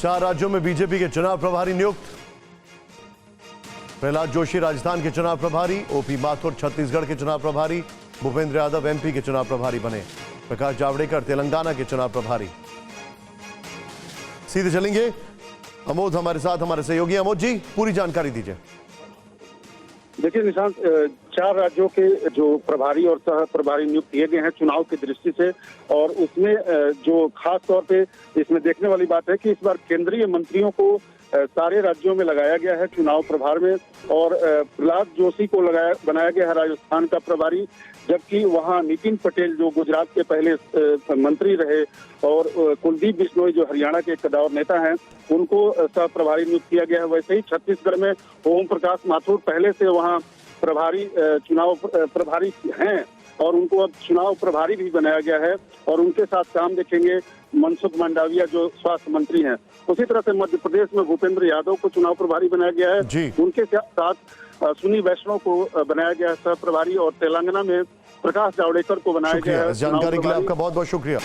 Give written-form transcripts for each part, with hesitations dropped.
4 राज्यों में बीजेपी के चुनाव प्रभारी नियुक्त। प्रहलाद जोशी राजस्थान के चुनाव प्रभारी, ओपी माथुर छत्तीसगढ़ के चुनाव प्रभारी, भूपेंद्र यादव एमपी के चुनाव प्रभारी बने। प्रकाश जावड़ेकर तेलंगाना के चुनाव प्रभारी। सीधे चलेंगे अमोद हमारे साथ, हमारे सहयोगी। अमोद जी, पूरी जानकारी दीजिए। देखिए निशांत, 4 राज्यों के जो प्रभारी और सह प्रभारी नियुक्त किए गए हैं चुनाव की दृष्टि से, और उसमें जो खास तौर पे इसमें देखने वाली बात है कि इस बार केंद्रीय मंत्रियों को सारे राज्यों में लगाया गया है चुनाव प्रभार में, और प्रहलाद जोशी को बनाया गया है राजस्थान का प्रभारी, जबकि वहां नितिन पटेल जो गुजरात के पहले मंत्री रहे और कुलदीप बिश्नोई जो हरियाणा के कदावर नेता हैं उनको सह प्रभारी नियुक्त किया गया है। वैसे ही छत्तीसगढ़ में ओम प्रकाश माथुर पहले से वहां प्रभारी चुनाव प्रभारी हैं और उनको अब चुनाव प्रभारी भी बनाया गया है, और उनके साथ काम देखेंगे मनसुख मंडाविया जो स्वास्थ्य मंत्री हैं। उसी तरह से मध्य प्रदेश में भूपेंद्र यादव को चुनाव प्रभारी बनाया गया है, उनके साथ सुनी वैष्णव को बनाया गया है सह प्रभारी, और तेलंगाना में प्रकाश जावड़ेकर को बनाया गया है। जानकारी के लिए आपका बहुत बहुत शुक्रिया।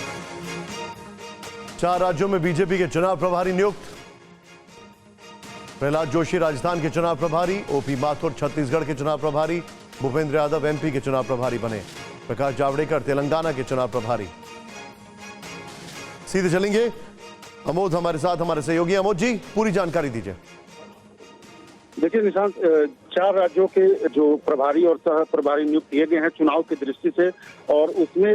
4 राज्यों में बीजेपी के चुनाव प्रभारी नियुक्त। प्रहलाद जोशी राजस्थान के चुनाव प्रभारी, ओपी माथुर छत्तीसगढ़ के चुनाव प्रभारी, भूपेंद्र यादव एमपी के चुनाव प्रभारी बने। प्रकाश जावड़ेकर तेलंगाना के चुनाव प्रभारी। सीधे चलेंगे अमोद हमारे साथ, हमारे सहयोगी। अमोद जी, पूरी जानकारी दीजिए। देखिए निशांत, 4 राज्यों के जो प्रभारी और सह प्रभारी नियुक्त किए गए हैं चुनाव की दृष्टि से, और उसमें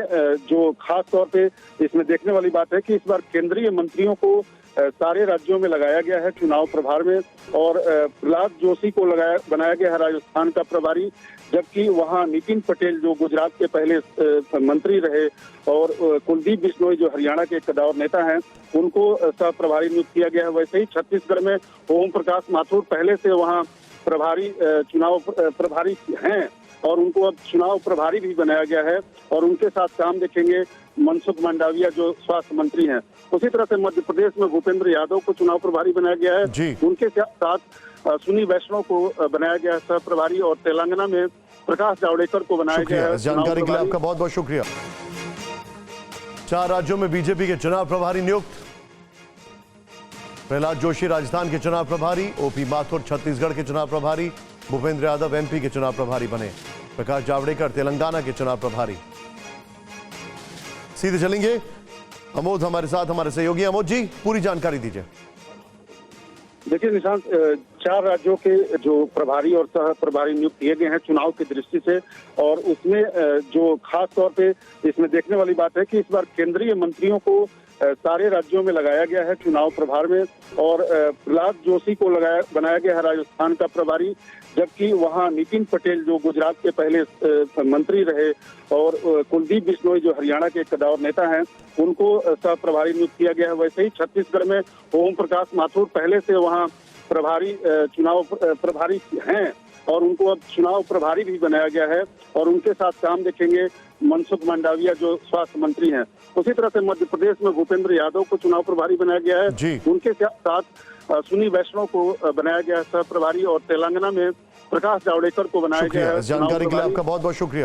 जो खास तौर पे इसमें देखने वाली बात है कि इस बार केंद्रीय मंत्रियों को सारे राज्यों में लगाया गया है चुनाव प्रभार में, और प्रहलाद जोशी को बनाया गया है राजस्थान का प्रभारी, जबकि वहां नितिन पटेल जो गुजरात के पहले मंत्री रहे और कुलदीप बिश्नोई जो हरियाणा के कदावर नेता हैं उनको सह प्रभारी नियुक्त किया गया है। वैसे ही छत्तीसगढ़ में ओम प्रकाश माथुर पहले से वहां प्रभारी चुनाव प्रभारी हैं और उनको अब चुनाव प्रभारी भी बनाया गया है, और उनके साथ काम देखेंगे मनसुख मंडाविया जो स्वास्थ्य मंत्री हैं। उसी तरह से मध्य प्रदेश में भूपेंद्र यादव को चुनाव प्रभारी बनाया गया है, उनके साथ सुनी वैष्णव को बनाया गया है सह प्रभारी, और तेलंगाना में प्रकाश जावड़ेकर को बनाया गया है। जानकारी के लिए आपका बहुत बहुत शुक्रिया। 4 राज्यों में बीजेपी के चुनाव प्रभारी नियुक्त। प्रहलाद जोशी राजस्थान के चुनाव प्रभारी, ओपी माथुर छत्तीसगढ़ के चुनाव प्रभारी, भूपेंद्र यादव एमपी के चुनाव प्रभारी बने। प्रकाश जावड़ेकर तेलंगाना के चुनाव प्रभारी। सीधे चलेंगे अमोद हमारे साथ, हमारे सहयोगी। अमोद जी, पूरी जानकारी दीजिए। देखिए निशांत, 4 राज्यों के जो प्रभारी और सह प्रभारी नियुक्त किए गए हैं चुनाव की दृष्टि से, और उसमें जो खास तौर पे इसमें देखने वाली बात है कि इस बार केंद्रीय मंत्रियों को सारे राज्यों में लगाया गया है चुनाव प्रभार में, और प्रहलाद जोशी को बनाया गया है राजस्थान का प्रभारी, जबकि वहां नितिन पटेल जो गुजरात के पहले मंत्री रहे और कुलदीप बिश्नोई जो हरियाणा के कदावर नेता हैं उनको सह प्रभारी नियुक्त किया गया है। वैसे ही छत्तीसगढ़ में ओम प्रकाश माथुर पहले से वहां प्रभारी चुनाव प्रभारी हैं और उनको अब चुनाव प्रभारी भी बनाया गया है, और उनके साथ काम देखेंगे मनसुख मंडाविया जो स्वास्थ्य मंत्री हैं। उसी तरह से मध्य प्रदेश में भूपेंद्र यादव को चुनाव प्रभारी बनाया गया है, उनके साथ सुनी वैष्णव को बनाया गया है सह प्रभारी, और तेलंगाना में प्रकाश जावड़ेकर को बनाया गया है। जानकारी के लिए आपका बहुत बहुत शुक्रिया।